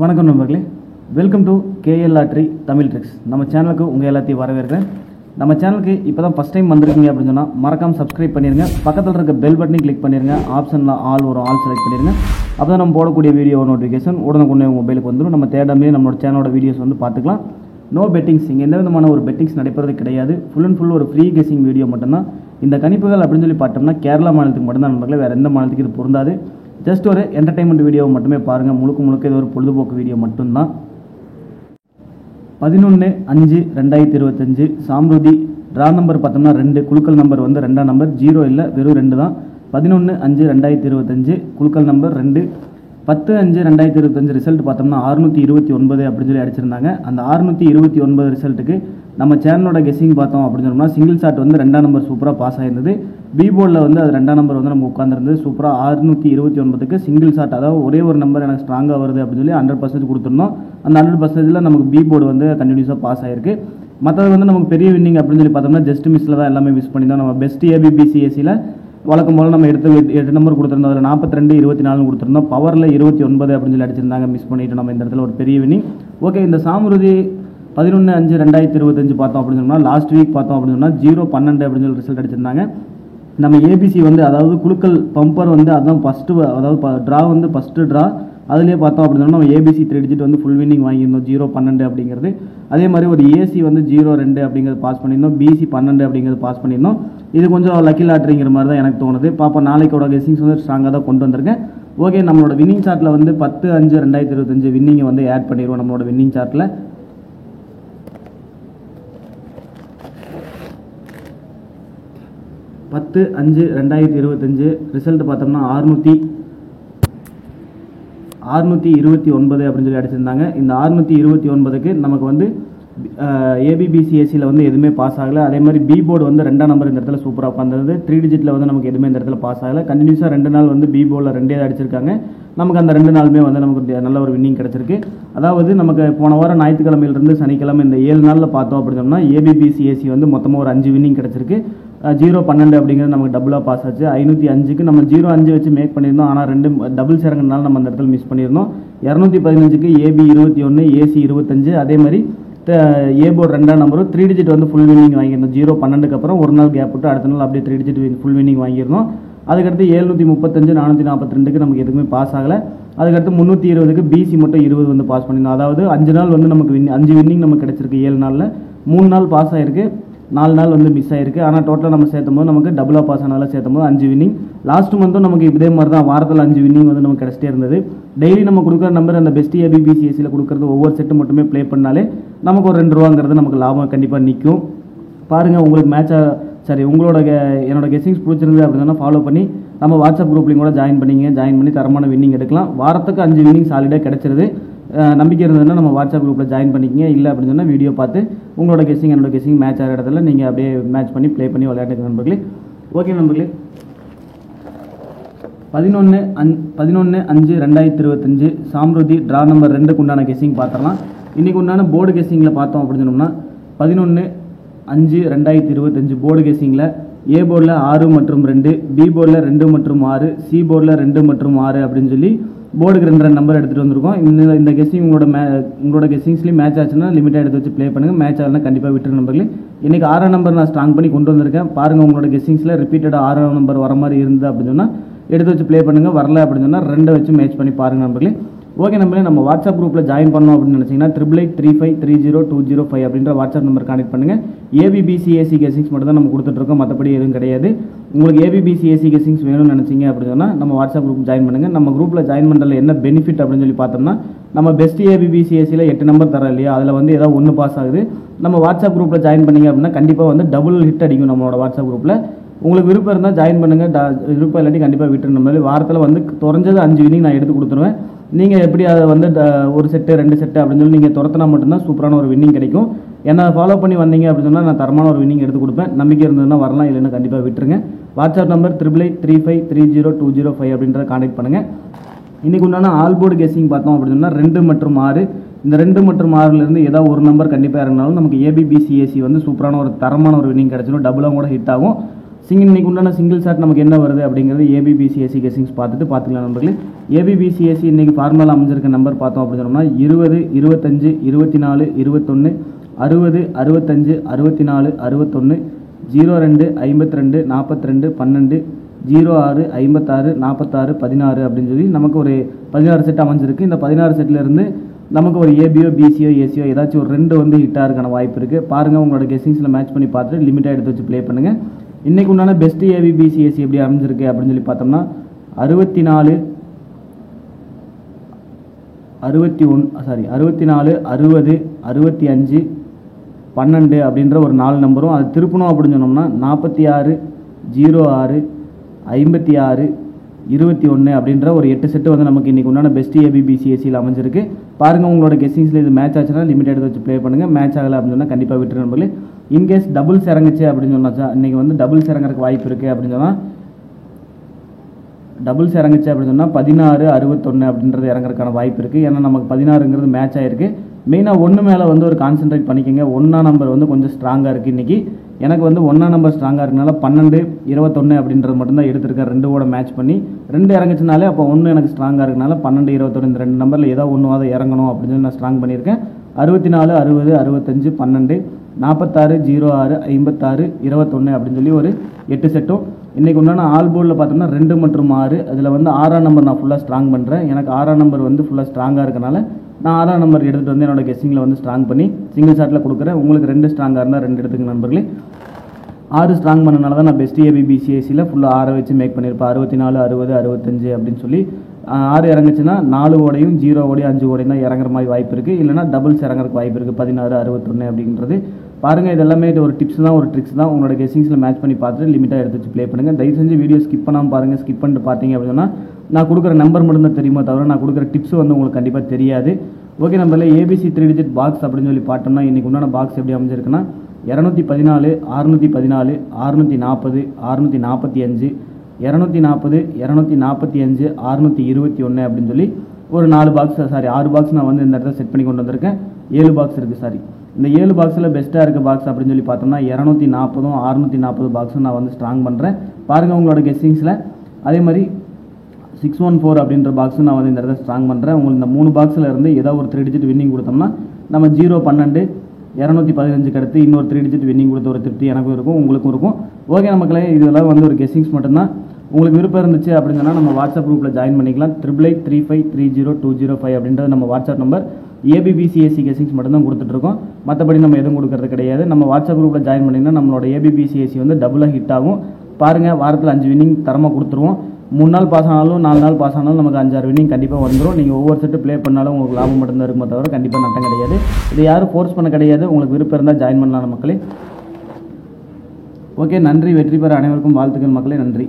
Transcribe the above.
வணக்கம் நண்பர்களே, welcome to KL lottery Tamil tricks. நம்ம சேனலுக்கு உங்கள் எல்லாத்தையும் வரவேற்கிறேன். நம்ம சேனலுக்கு இப்போ தான் ஃபஸ்ட் டைம் வந்திருக்கீங்க அப்படின்னு சொன்னால் மறக்காமல் சப்ஸ்கிரைப் பண்ணிடுங்க. பக்கத்தில் இருக்க பெல் பட்டனை கிளிக் பண்ணிடுங்க. ஆப்ஷனில் ஆல் வரும், ஆல் செலக்ட் பண்ணிடுங்க. அப்போ தான் நம்ம போடக்கூடிய வீடியோ நோட்டிஃபிகேஷன் உடனுக்குடனே உங்கள் மொபைலுக்கு வந்துடும். நம்ம தேடாமே நம்மளோட சேனலோட வீடியோஸ் வந்து பார்த்துக்கலாம். நோ பெட்டிங்ஸ், இங்கே எந்த விதமான ஒரு பெட்டிங்ஸ் நடைபெறது கிடையாது. ஃபுல் அண்ட் ஃபுல் ஒரு ஃப்ரீ கெஸிங் வீடியோ மட்டும்தான். இந்த கணிப்புகள் அப்படின்னு சொல்லி பார்த்தோம்னா கேரளா மாநிலத்துக்கு மட்டும்தான் நண்பர்களே, வேறு எந்த மாநிலத்துக்கு இது பொருந்தாது. ஜஸ்ட் ஒரு என்டர்டைன்மெண்ட் வீடியோ மட்டுமே பாருங்கள். முழுக்க இது ஒரு பொழுதுபோக்கு வீடியோ மட்டும்தான். 11/5/2025 சாம்ருதி ட்ரா நம்பர் பார்த்தோம்னா 2, குலுக்கல் நம்பர் வந்து 2ஆம் நம்பர், 0 இல்லை, வெறும் 2 தான். 11/5/2025 குலுக்கல் நம்பர் 2. 10/5/2025 ரிசல்ட் பார்த்தோம்னா 629 அப்படின்னு சொல்லி அடிச்சிருந்தாங்க. அந்த 629 ரிசல்ட்டுக்கு நம்ம சேனலோட கெஸிங் பார்த்தோம் அப்படின்னு சொன்னோம்னா சிங்கிள் ஷாட் வந்து 2ஆம் நம்பர் சூப்பராக பாஸ் ஆயிருந்தது. பி போர்டில் வந்து அது 2ஆம் நம்பர் வந்து நம்ம உட்காந்துருந்தது. சூப்பராக 629க்கு சிங்கிள் ஷாட், அதாவது ஒரே ஒரு நம்பர் எனக்கு ஸ்ட்ராங்காக வருது அப்படின்னு சொல்லி 100% கொடுத்துருந்தோம். அந்த 100%ல் நமக்கு பி போர்டு வந்து கண்டினியூஸாக பாஸ் ஆயிருக்கு. மற்றது வந்து நமக்கு பெரிய வின்னிங் அப்படின்னு சொல்லி பார்த்தோம்னா ஜஸ்ட் மிஸ்ஸில் தான் எல்லாமே மிஸ் பண்ணியிருந்தோம். நம்ம பெஸ்ட் ABBCSசியில் வழக்கம் போல் நம்ம எடுத்து 8 நம்பர் கொடுத்துருந்தோம். அதில் 42, 24 கொடுத்துருந்தோம். பவரில் 29 அப்படின்னு சொல்லி அடிச்சிருந்தாங்க, மிஸ் பண்ணிவிட்டு நம்ம இந்த இடத்துல ஒரு பெரிய வின்னிங். ஓகே, இந்த சாம்ருதி 11/5/2025 பார்த்தோம் அப்படின்னு சொன்னால் லாஸ்ட் வீக் பார்த்தோம் அப்படின்னு சொன்னால் 0-12 அப்படின்னு சொல்லி ரிசல்ட் அடிச்சிருந்தாங்க. நம்ம ABC வந்து அதாவது குலுக்கல் பம்பர் வந்து அதுதான் ஃபஸ்ட்டு, அதாவது ட்ரா வந்து ஃபஸ்ட்டு ட்ரா. அதுலேயே பார்த்தோம் அப்படின்னா நம்ம ABC 3 டிஜிட் வந்து ஃபுல் வின்னிங் வாங்கியிருந்தோம் 0-12 அப்படிங்கிறது. அதே மாதிரி ஒரு AC வந்து 0-2 அப்படிங்கிறது பாஸ் பண்ணியிருந்தோம். BC 12 அப்படிங்கிறது பாஸ் பண்ணியிருந்தோம். இது கொஞ்சம் லக்கி லாட்ரிங்கிற மாதிரி தான் எனக்கு தோணுது. பாப்பா நாளைக்கோட கெஸிங்ஸ் வந்து ஸ்ட்ராங்காக தான் கொண்டு வந்திருக்கேன். ஓகே, நம்மளோட வின்னிங் சார்ட்டில் வந்து 10/5/2025 வின்னிங்கை வந்து ஆட் பண்ணிடுவோம். நம்மளோட வின்னிங் சார்ட்டில் 10/5/2025 ரிசல்ட் பார்த்தோம்னா 629 அப்படின்னு சொல்லி அடிச்சிருந்தாங்க. இந்த 629க்கு நமக்கு வந்து ABBCSசியில் வந்து எதுவுமே பாஸ் ஆகலை. அதே மாதிரி பி போர்டு வந்து 2ஆம் நம்பர் இந்த இடத்துல சூப்பராக உட்காந்துருது. 3 டிஜிட்டில் வந்து நமக்கு எதுவுமே இந்த இடத்துல பாஸ் ஆகலை. கண்டினியூஸாக 2 நாள் வந்து பி போர்டில் 2 அடிச்சிருக்காங்க. நமக்கு அந்த 2 நாளுமே வந்து நமக்கு நல்ல ஒரு வின்னிங் கிடச்சிருக்கு. அதாவது நமக்கு போன வாரம் ஞாயிற்றுக்கிழமையிலிருந்து சனிக்கிழமை இந்த 7 நாளில் பார்த்தோம் அப்படின்னா ABBCSசி வந்து மொத்தமாக ஒரு 5 வின்னிங் கிடச்சிருக்கு. 0-12 அப்படிங்கிறது நமக்கு டபுளாக பாஸ் ஆச்சு. 505க்கு நம்ம 0-5 வச்சு மேக் பண்ணியிருந்தோம். ஆனால் 2 டபுள் சேரங்கனால நம்ம அந்த இடத்துல மிஸ் பண்ணியிருந்தோம். 215க்கு AB 21, AC 25. அதே மாதிரி ஏ போர்டு 2ஆம் நம்பரும் 3 டிஜிட் வந்து ஃபுல் வின்னிங் வாங்கியிருந்தோம். 0-12க்கு அப்புறம் ஒரு நாள் கேப் விட்டு அடுத்த நாள் அப்படியே 3 டிஜிட் ஃபுல் வின்னிங் வாங்கியிருந்தோம். அதுக்கடுத்து 735, 442க்கு நமக்கு எதுவுமே பாஸ் ஆகலை. அதுக்கடுத்து 320க்கு BC மட்டும் 20 வந்து பாஸ் பண்ணியிருந்தோம். அதாவது 5 நாள் வந்து நமக்கு 5 வின்னிங் நமக்கு கிடச்சிருக்கு. 7 நாளில் 3 நாள் பாஸ் ஆகிருக்கு, 4 நாள் வந்து மிஸ் ஆயிருக்கு. ஆனால் டோட்டலாக நம்ம சேர்த்தும் போது நமக்கு டபுளாக பாஸ் ஆனால சேர்த்தும் போது 5 வின்னிங். லாஸ்ட் மந்த்தும் நமக்கு இதே மாதிரி தான் வாரத்தில் 5 வின்னிங் வந்து நமக்கு கிடச்சிட்டே இருந்தது. டெய்லி நம்ம கொடுக்குற நம்பர் அந்த பெஸ்ட் ABBCSசியில் கொடுக்குறது ஒவ்வொரு செட்டு மட்டுமே ப்ளே பண்ணாலே நமக்கு ஒரு 2 ரூபாங்கிறது நமக்கு லாபம் கண்டிப்பாக நிற்கும். பாருங்கள், உங்களுக்கு உங்களோட என்னோட கெஸிங்ஸ் பிடிச்சிருந்து அப்படின்னா ஃபாலோ பண்ணி நம்ம வாட்ஸ்அப் குரூப்லையும் கூட ஜாயின் பண்ணி தரமான வின்னிங் எடுக்கலாம். வாரத்துக்கு 5 வின்னிங் சாலிடாக கிடச்சிருது. நம்பிக்கை இருந்ததுன்னா நம்ம வாட்ஸ்அப் குரூப்பில் ஜாயின் பண்ணிக்கிங்க. இல்லை அப்படின்னு சொன்னால் வீடியோ பார்த்து உங்களோட கெஸிங் என்னோட கெஸிங் மேட்ச் ஆகிற இடத்துல நீங்கள் அப்படியே மேட்ச் பண்ணி ப்ளே பண்ணி விளையாட்டுங்க நண்பர்களே. ஓகே நண்பர்களே, 11/5/2025 சாம்ருதி ட்ரா நம்பர் 2க்கு உண்டான கெஸிங் பார்த்துடலாம். இன்றைக்கி உண்டான போர்டு கெஸிங்கில் பார்த்தோம் அப்படின்னு சொன்னோம்னா 11/5/2025 போர்டு கெஸிங்கில் ஏ போர்டில் 6 மற்றும் 2, பி போர்டில் 2 மற்றும் 6, சி போர்டில் 2 மற்றும் 6 அப்படின்னு சொல்லி போர்டுக்கு 2 நம்பர் எடுத்துகிட்டு வந்திருக்கோம். இந்த கெஸிங் உங்களோட கெஸிங்ஸ்லேயும் மேட்ச் ஆச்சுன்னா லிமிட்டாக எடுத்து வச்சு ப்ளே பண்ணுங்கள். மேட்ச் ஆகலாம் கண்டிப்பாக விட்டுரு நம்பர்களே. இன்றைக்கி 6ஆம் நம்பர் நான் ஸ்ட்ராங் பண்ணி கொண்டு வந்திருக்கேன். பாருங்கள், உங்களோட கெஸிங்ஸில் ரிப்பீட்டடாக 6ஆம் நம்பர் வர மாதிரி இருந்தது அப்படின்னு சொன்னால் எடுத்து வச்சு ப்ளே பண்ணுங்கள். வரல அப்படின்னு சொன்னால் 2 வச்சு மேட்ச் பண்ணி பாருங்கள் நம்பர்களே. ஓகே நம்பர்களே, நம்ம வாட்ஸ்அப் குரூப்பில் ஜாயின் பண்ணோம் அப்படின்னு நினச்சிங்கன்னா 8883530205 அப்படின்ற வாட்ஸ்அப் நம்பர் கான்டெக்ட் பண்ணுங்கள். ABBCSசி கெஸிங்ஸ் மட்டும் தான் நம்ம கொடுத்துட்ருக்கோம், மற்றபடி எதுவும் கிடையாது. உங்களுக்கு ABBCSசி கெஸிங்ஸ் வேணும்னு நினச்சிங்க அப்படின்னு சொன்னால் நம்ம வாட்ஸ்அப் குரூப் ஜாயின் பண்ணுங்கள். நம்ம குரூப்பில் ஜாயின் பண்ணுறதுல என்ன பெனிஃபிட் அப்படின்னு சொல்லி பார்த்தோம்னா நம்ம பெஸ்ட் ABBCSசியில் 8 நம்பர் தரோம் இல்லையா, அதில் வந்து ஏதாவது 1 பாஸ் ஆகுது. நம்ம வாட்ஸ்அப் குரூப்பில் ஜாயின் பண்ணிங்க அப்படின்னா கண்டிப்பாக வந்து டபுள் ஹிட் அடிக்கும் நம்மளோட வாட்ஸ்அப் குரூப்பில். உங்களுக்கு விருப்பம் இருந்தால் ஜாயின் பண்ணுங்கள், விருப்பம் இல்லாட்டி கண்டிப்பாக விட்டுருந்த மாதிரி வாரத்தில் வந்து குறைஞ்சது 5 வின்னிங் நான் எடுத்து கொடுத்துருவேன். நீங்கள் எப்படி அதை வந்து ஒரு செட்டு 2 செட்டு அப்படின்னு சொல்லி நீங்கள் துரத்தினா மட்டும்தான் சூப்பரான ஒரு வின்னிங் கிடைக்கும். என்ன ஃபாலோ பண்ணி வந்தீங்க அப்படின்னு சொன்னால் நான் தரமான ஒரு வின்னிங் எடுத்து கொடுப்பேன். நம்பிக்கை இருந்ததுன்னா வரலாம், இல்லைன்னா கண்டிப்பாக விட்டுருங்க. வாட்ஸ்அப் நம்பர் 8883530205 அப்படின்றத கான்டெக்ட் பண்ணுங்கள். இன்றைக்கி உண்டான ஆல் போர்டு கெஸிங் பார்த்தோம் அப்படின்னு சொன்னால் 2 மற்றும் 6. இந்த 2 மற்றும் 6லேருந்து ஏதாவது ஒரு நம்பர் கண்டிப்பாக இறங்கினாலும் நமக்கு ABBCSசி வந்து சூப்பரான ஒரு தரமான ஒரு வின்னிங் கிடச்சிடும். டபுளாக கூட ஹிட் ஆகும். இன்னைக்கு உண்டான சிங்கிள் ஷாட் நமக்கு என்ன வருது அப்படிங்கிறது ஏபிபிசிஎஸ்சி கெஸ்ஸிங்ஸ் பார்த்துக்கலாம் நண்பர்களே. ஏபிபிசிஎஸ்சி இன்னைக்கு ஃபார்முலா அமைஞ்சிருக்க நம்பர் பார்த்தோம் அப்படின்னு சொன்னோம்னா 20, 25, 24, 21, 60, 65, 64, 61, 02, 52, 42, 12, 06, 56, 46, 16 அப்படின்னு சொல்லி நமக்கு ஒரு 16 செட் அமைஞ்சிருக்கு. இந்த 16 செட்லேருந்து நமக்கு ஒரு ஏபியோ பிசியோ ஏசியோ ஏதாச்சும் ஒரு 2 வந்து ஹிட் ஆகிறதுக்கான வாய்ப்பு இருக்குது. பாருங்கள், உங்களோட கெஸ்ஸிங்ஸில் மேட்ச் பண்ணி பார்த்துட்டு லிமிட்டாக எடுத்து வச்சு ப்ளே பண்ணுங்கள். இன்றைக்கு உண்டான பெஸ்ட் ஏபிபிசிஎஸ்சி எப்படி அமைஞ்சிருக்கு அப்படின்னு சொல்லி பார்த்தோம்னா 64, 60, 65, 12 அப்படின்ற ஒரு 4 நம்பரும் அது திருப்பணும் அப்படின்னு சொன்னோம்னா 46, 06, 56, 21 அப்படின்ற ஒரு 8 செட்டு வந்து நமக்கு இன்றைக்கி உண்டான பெஸ்ட் ஏபிபிசிஎஸ்சியில் அமைஞ்சிருக்கு. பாருங்கள், உங்களோட கெஸ்ஸிங்ஸில் இது மேட்ச் ஆச்சுன்னா லிமிட் எடுத்து வச்சு ப்ளே பண்ணுங்கள். மேட்ச் ஆகலை அப்படின்னு சொன்னால் கண்டிப்பாக விட்டுரு நண்பர்களே. இன்கேஸ் டபுள்ஸ் இறங்குச்சு அப்படின்னு சொன்னாச்சா இன்றைக்கி வந்து டபுள்ஸ் இறங்குறதுக்கு வாய்ப்பு இருக்குது அப்படின்னு சொன்னால் 16, 61 அப்படின்றது இறங்குறதுக்கான வாய்ப்பு இருக்குது. ஏன்னா நமக்கு 16ங்கிறது மேட்ச் ஆகிருக்கு. மெயினாக 1 மேலே வந்து ஒரு கான்சென்ட்ரேட் பண்ணிக்கோங்க. 1ஆம் நம்பர் வந்து கொஞ்சம் ஸ்ட்ராங்காக இருக்குது இன்றைக்கி. எனக்கு வந்து 1ஆம் நம்பர் ஸ்ட்ராங்காக இருக்கனால 12, 21 அப்படின்றது மட்டும்தான் எடுத்திருக்கேன். 2 மேட்ச் பண்ணி 2 இறங்குச்சுனாலே அப்போ 1 எனக்கு ஸ்ட்ராங்காக இருக்கனால 12, 21 இந்த 2 நம்பரில் ஏதோ ஒன்றுவாத இறங்கணும் அப்படின்னு சொல்லி நான் ஸ்ட்ராங் பண்ணியிருக்கேன். 64, 60, 65, 12, 46, 06, 56, 21 அப்படின்னு சொல்லி ஒரு 8 செட்டும் இன்றைக்கி உண்டான ஆல் போர்டில் பார்த்தோம்னா 2 மற்றும் 6. அதில் வந்து 6ஆம் நம்பர் நான் ஃபுல்லாக ஸ்ட்ராங் பண்ணுறேன். எனக்கு 6ஆம் நம்பர் வந்து ஃபுல்லாக ஸ்ட்ராங்காக இருக்கனால நான் 6ஆம் நம்பர் எடுத்துகிட்டு வந்து என்னோட கெஸ்ஸிங்கில் வந்து ஸ்ட்ராங் பண்ணி சிங்கிள் ஷாட்டில் கொடுக்குறேன். உங்களுக்கு 2 ஸ்ட்ராங்காக இருந்தால் 2 எடுத்துங்க நண்பர்களே. 6 ஸ்ட்ராங் பண்ணனால தான் நான் பெஸ்ட் ஏபிபிசிஎஸ்சியில் ஃபுல்லாக 6 வச்சு மேக் பண்ணியிருப்பேன். 64, 60, 65 அப்படின்னு சொல்லி 6 இறங்குச்சுன்னா 4 ஓடையும் 0 ஓடையும் 5 ஓடையும் தான் இறங்குற மாதிரி வாய்ப்பு இருக்குது. இல்லைனா டபுள்ஸ் இறங்குறதுக்கு வாய்ப்பு இருக்குது 16, 61 அப்படின்றது. பாருங்கள், இது எல்லாமே இது ஒரு டிப்ஸ் தான், ஒரு ட்ரிக்ஸ் தான். உங்களோட கெஸ்ஸிங்ஸில் மேட்ச் பண்ணி பார்த்துட்டு லிமிட்டாக எடுத்து வச்சு ப்ளே பண்ணுங்கள். தயவு செஞ்சு வீடியோ ஸ்கிப் பண்ணாமல் பாருங்கள். ஸ்கிப் பண்ணிட்டு பார்த்தீங்க அப்படின்னா நான் கொடுக்குற நம்பர் மட்டும்தான் தெரியுமா தவிர நான் கொடுக்குற டிப்ஸ் வந்து உங்களுக்கு கண்டிப்பாக தெரியாது. ஓகே, நம்மள ஏபிசி 3 டிஜிட் பாக்ஸ் அப்படின்னு சொல்லி பார்த்தோம்னா இன்றைக்கி உண்டான பாக்ஸ் எப்படி அமைஞ்சிருக்குன்னா 214, 614, 640, 645, 240, 245, 621 அப்படின்னு சொல்லி ஒரு 6 பாக்ஸ் நான் வந்து இந்த இடத்துல செட் பண்ணி கொண்டு வந்திருக்கேன். 7 பாக்ஸ் இருக்குது. இந்த 7 பாக்ஸில் பெஸ்ட்டாக இருக்க பாக்ஸ் அப்படின்னு சொல்லி பார்த்தோம்னா 240, 640 பாக்ஸும் நான் வந்து ஸ்ட்ராங் பண்ணுறேன். பாருங்கள், உங்களோட கெஸ்ஸிங்ஸில் அதே மாதிரி 614 அப்படின்ற பாக்ஸும் நான் வந்து இந்த இடத்துல ஸ்ட்ராங் பண்ணுறேன். உங்களுக்கு இந்த 3 பாக்ஸில் இருந்து ஏதோ ஒரு 3 டிஜிட் வின்னிங் கொடுத்தோம்னா நம்ம 0, 12, 215 அடுத்து இன்னொரு 3 டிஜிட் வின்னிங் கொடுத்த ஒரு திருப்தி எனக்கும் இருக்கும், உங்களுக்கும் இருக்கும். ஓகே நமக்களே, இதெல்லாம் வந்து ஒரு கெஸ்ஸிங்ஸ் மட்டும்தான். உங்களுக்கு விருப்பம் இருந்துச்சு அப்படின்னு சொன்னால் நம்ம வாட்ஸ்அப் குரூப்பில் ஜாயின் பண்ணிக்கலாம். 8883530205 அப்படின்றது நம்ம வாட்ஸ்அப் நம்பர். ஏபிபிசிஎஸ்சி கெஸ்ஸிங்ஸ் மட்டும்தான் கொடுத்துட்ருக்கோம். மற்றபடி நம்ம எதுவும் கொடுக்கறது கிடையாது. நம்ம வாட்ஸ்அப் குரூப்பில் ஜாயின் பண்ணிங்கன்னா நம்மளோட ஏபிபிசிஎஸ்சி வந்து டபுளாக ஹிட் ஆகும். பாருங்கள், வாரத்தில் 5 வின்னிங் தரமாக கொடுத்துருவோம். 3 நாள் பாஸ் ஆனாலும் 4 நாள் பாஸ் ஆனாலும் நமக்கு 5-6 வின்னிங் கண்டிப்பாக வந்துடும். நீங்கள் ஒவ்வொரு செட்டு ப்ளே பண்ணாலும் உங்களுக்கு லாபம் மட்டும்தான் இருக்குமே தவிர கண்டிப்பாக நட்டம் கிடையாது. இது யாரும் ஃபோர்ஸ் பண்ண கிடையாது. உங்களுக்கு விருப்பம் இருந்தால் ஜாயின் பண்ணலாம் மக்களே. ஓகே, நன்றி. வெற்றி பெற அனைவருக்கும் வாழ்த்துக்கள் மக்களே. நன்றி.